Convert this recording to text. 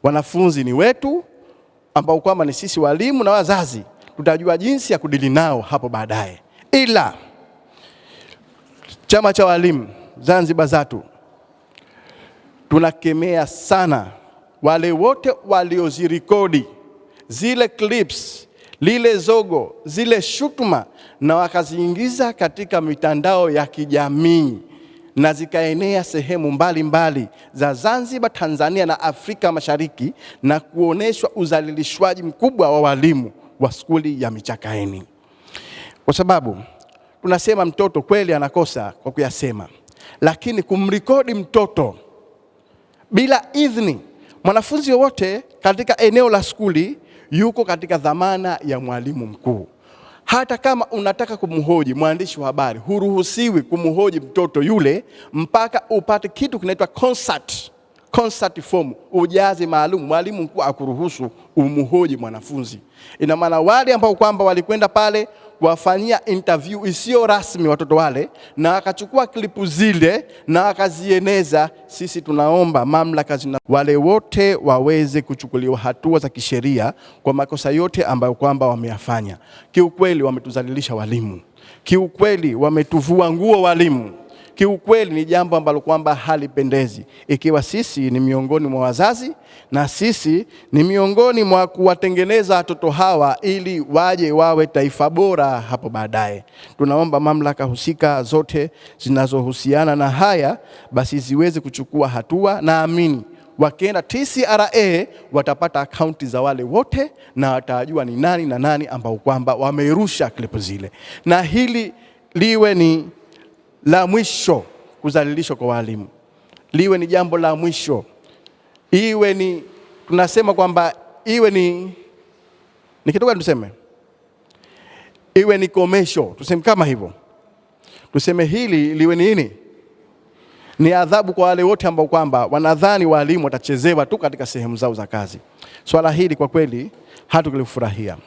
Wanafunzi ni wetu ambao kwamba ni sisi walimu na wazazi, tutajua jinsi ya kudili nao hapo baadaye. Ila chama cha walimu Zanzibar ZATU tunakemea sana wale wote waliozirekodi zile clips, lile zogo, zile shutuma na wakaziingiza katika mitandao ya kijamii na zikaenea sehemu mbalimbali za Zanzibar, Tanzania na Afrika Mashariki na kuoneshwa udhalilishwaji mkubwa wa walimu wa skuli ya Michakaeni. Kwa sababu tunasema mtoto kweli anakosa kwa kuyasema, lakini kumrekodi mtoto bila idhini, mwanafunzi wote katika eneo la skuli yuko katika dhamana ya mwalimu mkuu. Hata kama unataka kumhoji mwandishi wa habari, huruhusiwi kumhoji mtoto yule mpaka upate kitu kinaitwa consent form, ujaze maalum, mwalimu mkuu akuruhusu umhoji mwanafunzi. Ina maana wale ambao kwamba walikwenda pale wafanyia interview isiyo rasmi watoto wale na wakachukua klipu zile na wakazieneza, sisi tunaomba mamlaka wale wote waweze kuchukuliwa hatua za kisheria kwa makosa yote ambayo kwamba wameyafanya. Kiukweli wametuzalilisha walimu, kiukweli wametuvua nguo walimu, kiukweli ni jambo ambalo kwamba halipendezi. Ikiwa sisi ni miongoni mwa wazazi na sisi ni miongoni mwa kuwatengeneza watoto hawa ili waje wawe taifa bora hapo baadaye, tunaomba mamlaka husika zote zinazohusiana na haya basi ziweze kuchukua hatua. Naamini wakienda TCRA watapata akaunti za wale wote na watajua ni nani na nani ambao kwamba wamerusha klipu zile, na hili liwe ni la mwisho kudhalilishwa kwa walimu, liwe ni jambo la mwisho, iwe ni tunasema kwamba iwe ni kitu gani tuseme, iwe ni komesho, tuseme kama hivyo, tuseme hili liwe ni nini, ni adhabu kwa wale wote ambao kwamba wanadhani walimu watachezewa tu katika sehemu zao za kazi. Swala hili kwa kweli hatukulifurahia.